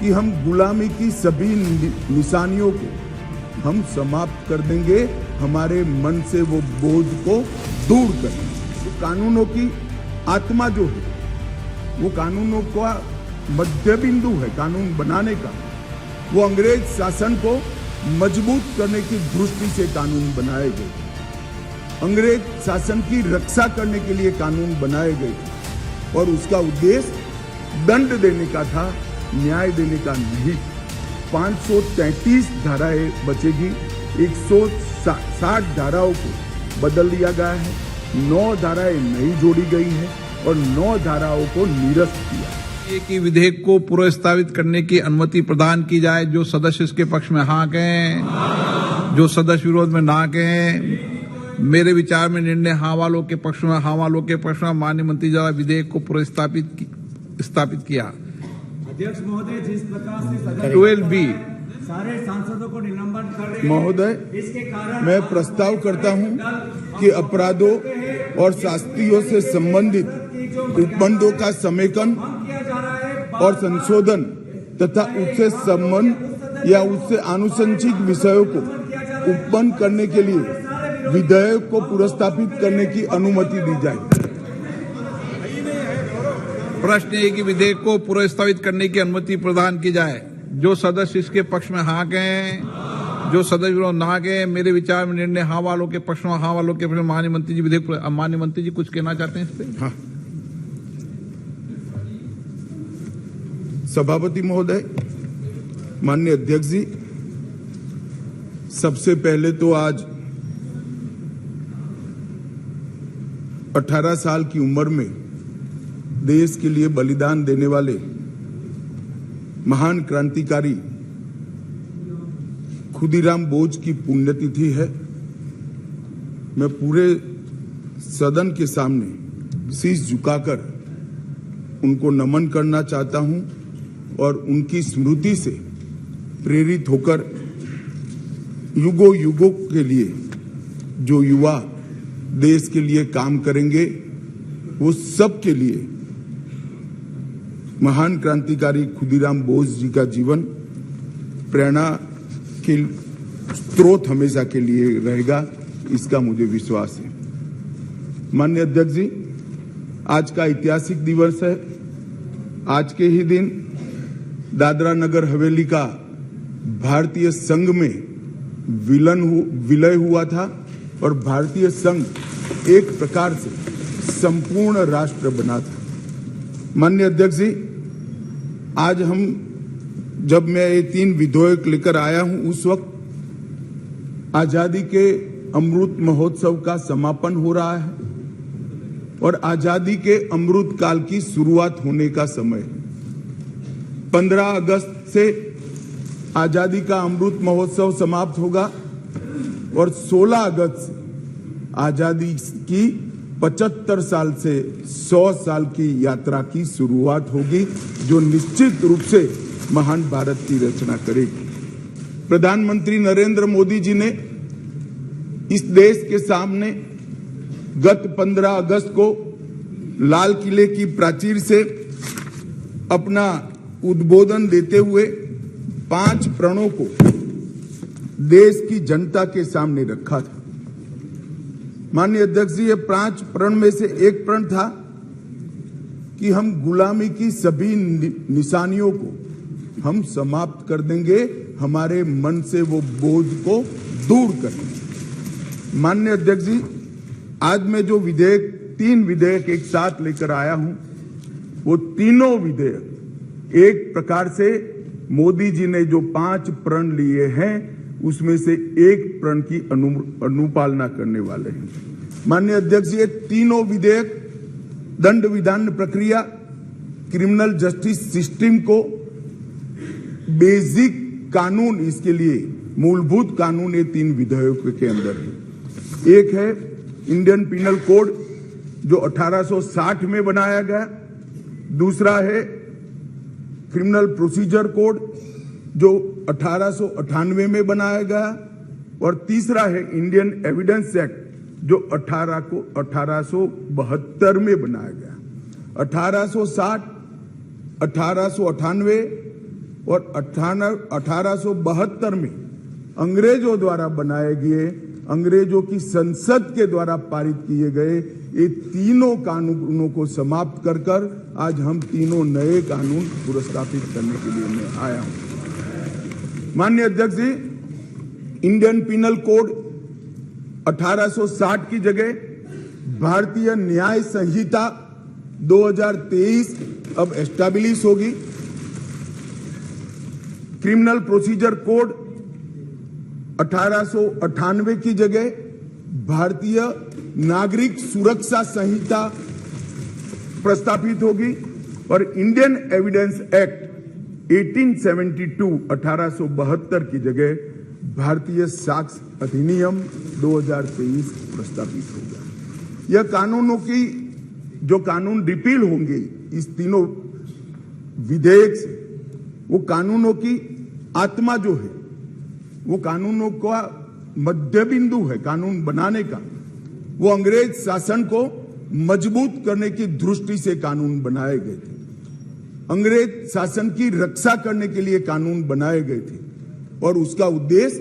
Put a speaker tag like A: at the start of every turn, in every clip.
A: कि हम गुलामी की सभी निशानियों को हम समाप्त कर देंगे, हमारे मन से वो बोझ को दूर करेंगे। तो कानूनों की आत्मा जो है वो कानूनों का मध्य बिंदु है कानून बनाने का। वो अंग्रेज शासन को मजबूत करने की दृष्टि से कानून बनाए गए, अंग्रेज शासन की रक्षा करने के लिए कानून बनाए गए और उसका उद्देश्य दंड देने का था, न्याय देने का नहीं। 533 धाराएं बचेगी, 160 धाराओं को बदल दिया गया है, 9 धाराएं नई जोड़ी गई है और 9 धाराओं को निरस्त किया।
B: कि विधेयक को पुनर्स्थापित करने की अनुमति प्रदान की जाए। जो सदस्य इसके पक्ष में हाँ कहें, जो सदस्य विरोध में ना कहें। मेरे विचार में निर्णय हाँ वालों के पक्ष में, हाँ वालों के पक्ष में माननीय मंत्री द्वारा विधेयक को पुनर्स्थापित किया।
C: अध्यक्ष महोदय, जिस प्रकार से
B: 12B
C: सारे सांसदों को निलंबन कर रहे हैं
A: महोदय,
C: इसके कारण
A: मैं प्रस्ताव करता हूं कि अपराधों और शास्तियों से संबंधित उपबंधों का समेकन और संशोधन तथा उससे संबंध या उससे आनुषंगिक विषयों को उपबंध करने के लिए विधेयक को पुनर्स्थापित करने की अनुमति दी जाए।
B: प्रश्न है कि विधेयक को पुनर्स्थापित करने की अनुमति प्रदान की जाए। जो सदस्य इसके पक्ष में हाँ कहें, जो सदस्य विरोध ना कहें। मेरे विचार में निर्णय हाँ वालों के पक्ष में, हाँ वालों के पक्ष में। माननीय मंत्री जी विधेयक, माननीय मंत्री जी कुछ कहना चाहते हैं इस पे?
A: हाँ। सभापति महोदय, माननीय अध्यक्ष जी, सबसे पहले तो आज 18 साल की उम्र में देश के लिए बलिदान देने वाले महान क्रांतिकारी खुदीराम बोस की पुण्यतिथि है। मैं पूरे सदन के सामने शीश झुकाकर उनको नमन करना चाहता हूं और उनकी स्मृति से प्रेरित होकर युगों युगों के लिए जो युवा देश के लिए काम करेंगे वो सब के लिए महान क्रांतिकारी खुदीराम बोस जी का जीवन प्रेरणा के स्रोत हमेशा के लिए रहेगा, इसका मुझे विश्वास है। माननीय अध्यक्ष जी, आज का ऐतिहासिक दिवस है। आज के ही दिन दादरा नगर हवेली का भारतीय संघ में विलय हुआ था और भारतीय संघ एक प्रकार से संपूर्ण राष्ट्र बना था। माननीय अध्यक्ष जी, आज जब मैं ये 3 विधेयक लेकर आया हूं, उस वक्त आजादी के अमृत महोत्सव का समापन हो रहा है और आजादी के अमृत काल की शुरुआत होने का समय है। 15 अगस्त से आजादी का अमृत महोत्सव समाप्त होगा और 16 अगस्त से आजादी की 75 साल से 100 साल की यात्रा की शुरुआत होगी, जो निश्चित रूप से महान भारत की रचना करेगी। प्रधानमंत्री नरेंद्र मोदी जी ने इस देश के सामने गत 15 अगस्त को लाल किले की प्राचीर से अपना उद्बोधन देते हुए 5 प्रणों को देश की जनता के सामने रखा था। माननीय अध्यक्ष जी, ये 5 प्रण में से एक प्रण था कि हम गुलामी की सभी निशानियों को हम समाप्त कर देंगे, हमारे मन से वो बोझ को दूर करेंगे। माननीय अध्यक्ष जी, आज मैं जो 3 विधेयक एक साथ लेकर आया हूं, वो तीनों विधेयक एक प्रकार से मोदी जी ने जो 5 प्रण लिए हैं उसमें से एक प्रण की अनुपालना करने वाले हैं। माननीय अध्यक्ष जी, ये तीनों विधेयक दंड विधान प्रक्रिया, क्रिमिनल जस्टिस सिस्टम को बेसिक कानून, इसके लिए मूलभूत कानून ये 3 विधेयकों के अंदर है। एक है इंडियन पिनल कोड जो 1860 में बनाया गया, दूसरा है क्रिमिनल प्रोसीजर कोड जो 1898 में बनाया गया और तीसरा है इंडियन एविडेंस एक्ट जो 1872 में बनाया गया। 1860, 1898, और 1872 में अंग्रेजों द्वारा बनाए गए, अंग्रेजों की संसद के द्वारा पारित किए गए ये तीनों कानूनों को समाप्त कर आज हम तीनों नए कानून पुरस्कृत करने के लिए मैं आया हूं। माननीय अध्यक्ष जी, इंडियन पिनल कोड 1860 की जगह भारतीय न्याय संहिता 2023 अब एस्टैब्लिश होगी। क्रिमिनल प्रोसीजर कोड 1898 की जगह भारतीय नागरिक सुरक्षा संहिता प्रस्तावित होगी और इंडियन एविडेंस एक्ट 1872 की जगह भारतीय साक्ष्य अधिनियम 2023 प्रस्तावित होगा। यह कानूनों की जो कानून रिपील होंगे इस तीनों विधेयक से, वो कानूनों की आत्मा जो है, वो कानूनों का मध्य बिंदु है कानून बनाने का, वो अंग्रेज शासन को मजबूत करने की दृष्टि से कानून बनाए गए थे। अंग्रेज शासन की रक्षा करने के लिए कानून बनाए गए थे और उसका उद्देश्य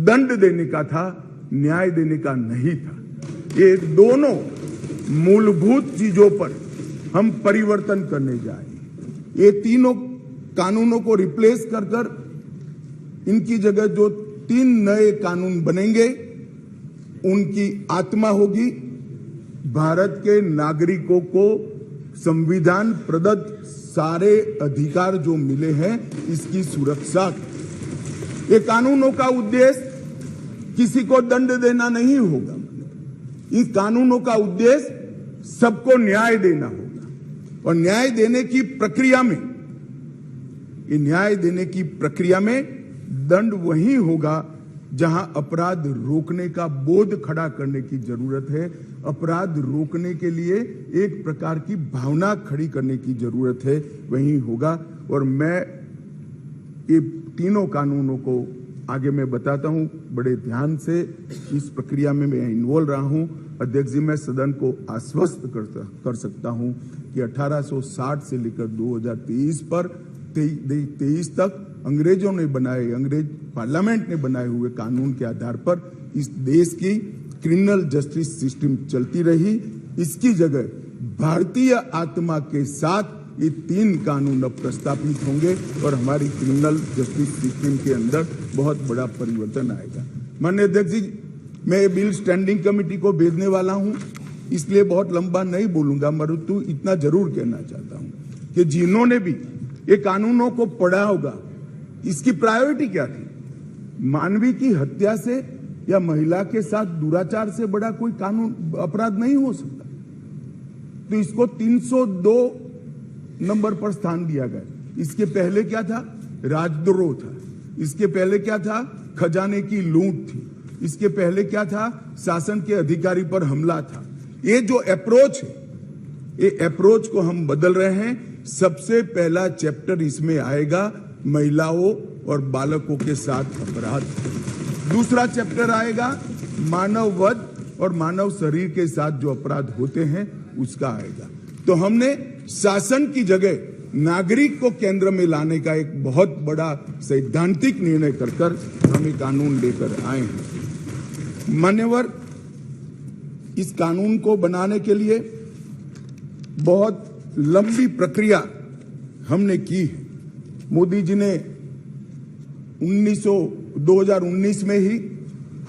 A: दंड देने का था, न्याय देने का नहीं था। ये दोनों मूलभूत चीजों पर हम परिवर्तन करने जाएंगे। ये तीनों कानूनों को रिप्लेस कर इनकी जगह जो 3 नए कानून बनेंगे उनकी आत्मा होगी भारत के नागरिकों को संविधान प्रदत्त सारे अधिकार जो मिले हैं इसकी सुरक्षा। ये कानूनों का उद्देश्य किसी को दंड देना नहीं होगा। इन कानूनों का उद्देश्य सबको न्याय देना होगा और न्याय देने की प्रक्रिया में, ये न्याय देने की प्रक्रिया में दंड वही होगा जहां अपराध रोकने का बोध खड़ा करने की जरूरत है। अपराध रोकने के लिए एक प्रकार की भावना खड़ी करने की जरूरत है, वही होगा। और मैं ये तीनों कानूनों को आगे मैं बताता हूं, बड़े ध्यान से इस प्रक्रिया में मैं इन्वॉल्व रहा हूं। अध्यक्ष जी, मैं सदन को आश्वस्त कर सकता हूं कि 1860 से लेकर 2023 पर 23 तक अंग्रेजों ने बनाए, अंग्रेज पार्लियामेंट ने बनाए हुए कानून के आधार पर इस देश की क्रिमिनल जस्टिस सिस्टम चलती रही। इसकी जगह भारतीय आत्मा के साथ ये 3 कानून अब प्रस्तावित होंगे और हमारी क्रिमिनल जस्टिस सिस्टम के अंदर बहुत बड़ा परिवर्तन आएगा। माननीय अध्यक्ष जी, मैं ये बिल स्टैंडिंग कमेटी को भेजने वाला हूं, इसलिए बहुत लंबा नहीं बोलूंगा, मरुतु इतना जरूर कहना चाहता हूं कि जिन्होंने भी ये कानूनों को पढ़ा होगा, इसकी प्रायोरिटी क्या थी? मानवी की हत्या से या महिला के साथ दुराचार से बड़ा कोई कानून अपराध नहीं हो सकता, तो इसको 302 नंबर पर स्थान दिया गया। इसके पहले क्या था? राजद्रोह था। इसके पहले क्या था? खजाने की लूट थी। इसके पहले क्या था? शासन के अधिकारी पर हमला था। ये जो अप्रोच है, ये अप्रोच को हम बदल रहे हैं। सबसे पहला चैप्टर इसमें आएगा महिलाओं और बालकों के साथ अपराध। दूसरा चैप्टर आएगा मानव वध और मानव शरीर के साथ जो अपराध होते हैं उसका आएगा। तो हमने शासन की जगह नागरिक को केंद्र में लाने का एक बहुत बड़ा सैद्धांतिक निर्णय कर हम ये कानून लेकर आए हैं। मान्यवर, इस कानून को बनाने के लिए बहुत लंबी प्रक्रिया हमने की है। मोदी जी ने 2019 में ही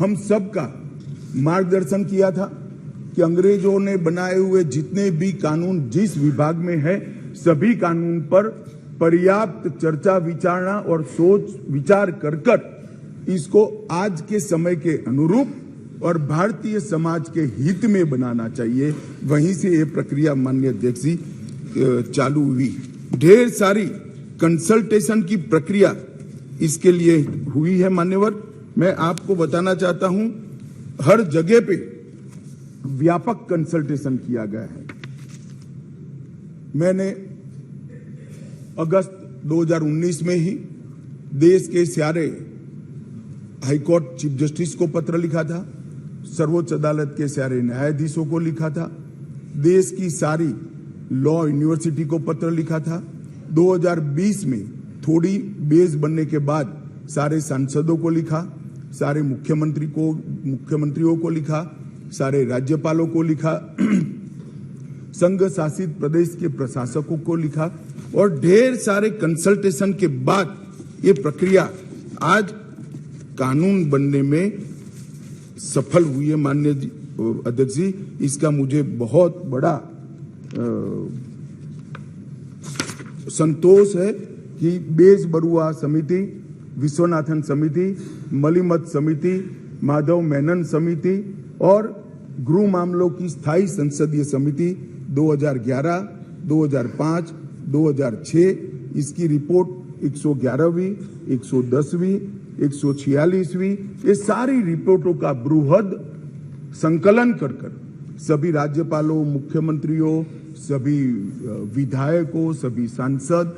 A: हम सबका मार्गदर्शन किया था कि अंग्रेजों ने बनाए हुए जितने भी कानून जिस विभाग में है, सभी कानून पर पर्याप्त चर्चा विचारणा और सोच विचार कर इसको आज के समय के अनुरूप और भारतीय समाज के हित में बनाना चाहिए। वहीं से ये प्रक्रिया माननीय अध्यक्ष जी चालू हुई। ढेर सारी कंसल्टेशन की प्रक्रिया इसके लिए हुई है। मान्यवर, मैं आपको बताना चाहता हूं, हर जगह पे व्यापक कंसल्टेशन किया गया है। मैंने अगस्त 2019 में ही देश के सारे हाईकोर्ट चीफ जस्टिस को पत्र लिखा था, सर्वोच्च अदालत के सारे न्यायाधीशों को लिखा था, देश की सारी लॉ यूनिवर्सिटी को पत्र लिखा था। 2020 में थोड़ी बेस बनने के बाद सारे सांसदों को लिखा, सारे मुख्यमंत्रियों को लिखा, सारे राज्यपालों को लिखा, संघ शासित प्रदेश के प्रशासकों को लिखा और ढेर सारे कंसल्टेशन के बाद ये प्रक्रिया आज कानून बनने में सफल हुई है। माननीय अध्यक्ष जी, इसका मुझे बहुत बड़ा संतोष है कि बेस बरुआ समिति, विश्वनाथन समिति, मलिमत समिति, माधव मेनन समिति और गृह मामलों की स्थायी संसदीय समिति 2011, 2005, 2006 इसकी रिपोर्ट 111वीं, 110वीं, 146वीं ये सारी रिपोर्टों का बृहद संकलन कर सभी राज्यपालों, मुख्यमंत्रियों, सभी विधायकों, सभी सांसद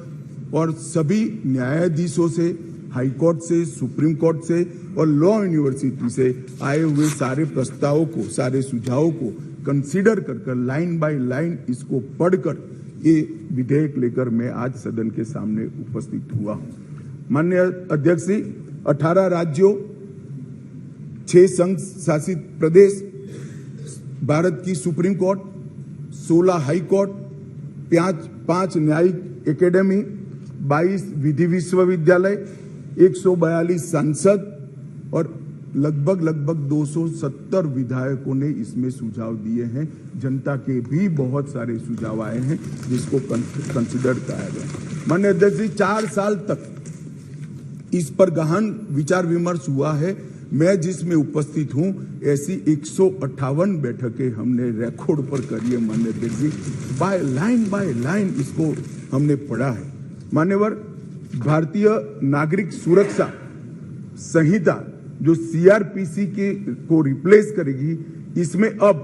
A: और सभी न्यायाधीशों से, हाई कोर्ट से, सुप्रीम कोर्ट से और लॉ यूनिवर्सिटी से आए हुए सारे प्रस्तावों को, सारे सुझावों को कंसीडर कर लाइन बाय लाइन इसको पढ़कर ये विधेयक लेकर मैं आज सदन के सामने उपस्थित हुआ हूं। माननीय अध्यक्ष जी, 18 राज्यों, 6 संघ शासित प्रदेश, भारत की सुप्रीम कोर्ट, 16 हाई कोर्ट, 5 न्यायिक एकेडमी, 22 विधि विश्वविद्यालय, 142 सांसद और लगभग 270 विधायकों ने इसमें सुझाव दिए हैं। जनता के भी बहुत सारे सुझाव आए हैं जिसको कंसिडर किया गया। माननीय अध्यक्ष जी, 4 साल तक इस पर गहन विचार विमर्श हुआ है। मैं जिसमें उपस्थित हूं ऐसी 158 बैठकें हमने रिकॉर्ड पर करी है। माननीय अध्यक्ष जी, बाय लाइन इसको हमने पढ़ा है। मान्यवर, भारतीय नागरिक सुरक्षा संहिता जो सीआरपीसी को रिप्लेस करेगी, इसमें अब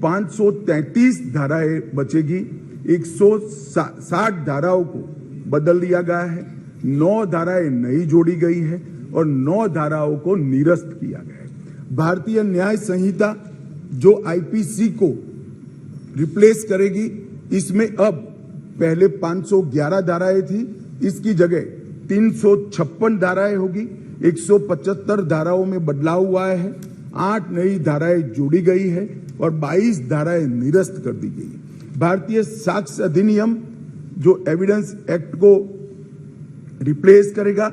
A: 533 धाराएं बचेगी, 160 धाराओं को बदल दिया गया है, 9 धाराएं नई जोड़ी गई है और 9 धाराओं को निरस्त किया गया है। भारतीय न्याय संहिता जो आईपीसी को रिप्लेस करेगी, इसमें अब पहले 511 धाराएं थी, इसकी जगह 356 धाराएं होगी, 175 धाराओं में बदलाव हुआ है, 8 नई धाराएं जोड़ी गई है और 22 धाराएं निरस्त कर दी गई है। भारतीय साक्ष्य अधिनियम जो एविडेंस एक्ट को रिप्लेस करेगा,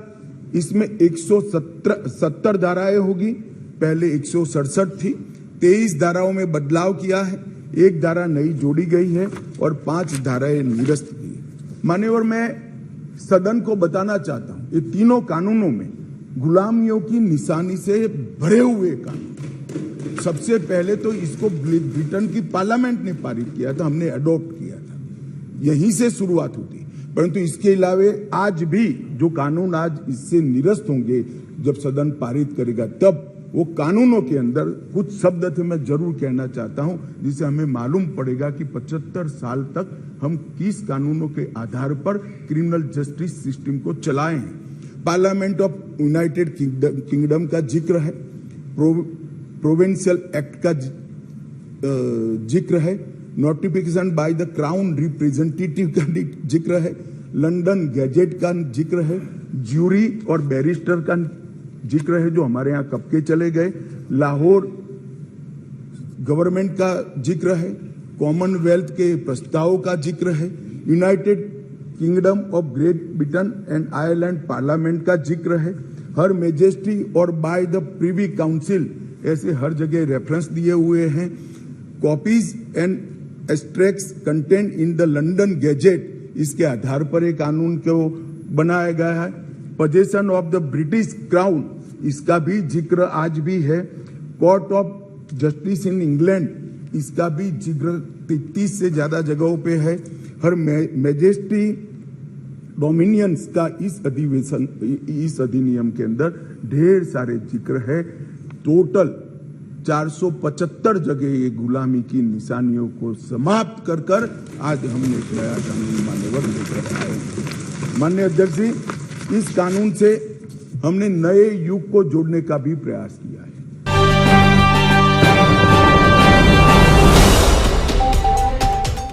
A: इसमें 170 धाराएं होगी, पहले 167 थी, 23 धाराओं में बदलाव किया है, 1 धारा नई जोड़ी गई है और 5 धाराएं निरस्त की है। मान्यवर, मैं सदन को बताना चाहता हूं, ये तीनों कानूनों में गुलामियों की निशानी से भरे हुए कानून। सबसे पहले तो इसको ब्रिटेन की पार्लियामेंट ने पारित किया था, हमने अडॉप्ट किया था, यहीं से शुरुआत होती। परंतु इसके अलावा आज भी जो कानून आज इससे निरस्त होंगे, जब सदन पारित करेगा, तब वो कानूनों के अंदर कुछ शब्द थे मैं जरूर कहना चाहता हूं, जिससे हमें मालूम पड़ेगा कि 75 साल तक हम किस कानूनों के आधार पर क्रिमिनल जस्टिस सिस्टम को चलाए हैं। पार्लियामेंट ऑफ यूनाइटेड किंगडम का जिक्र है, प्रोविंशियल एक्ट का जिक्र है, notification by the crown representative का जिक्र है, लंदन गैजेट का जिक्र है, ज्यूरी और बैरिस्टर का जिक्र है जो हमारे यहाँ कब के चले गए, लाहौर गवर्नमेंट का जिक्र है, कॉमनवेल्थ के प्रस्तावों का जिक्र है, United kingdom of great Britain and Ireland parliament का जिक्र है, हर मेजेस्टी और बाय द प्रिवी काउंसिल, ऐसे हर जगह रेफरेंस दिए हुए हैं। Copies and extracts content in the London gadget, इसके आधार पर एक कानून को बनाया गया है। Possession of the British crown, इसका भी जिक्र आज भी है। Court of justice in England, इसका भी जिक्र 33 से ज्यादा जगहों पे है। हर मैजेस्टी डोमिनियंस का इस अधिनियम के अंदर ढेर सारे जिक्र है। टोटल 475 जगह ये गुलामी की निशानियों को समाप्त कर आज हमने नया कानून मान्यवर लेकर आए। माननीय अध्यक्ष जी, इस कानून से हमने नए युग को जोड़ने का भी प्रयास किया।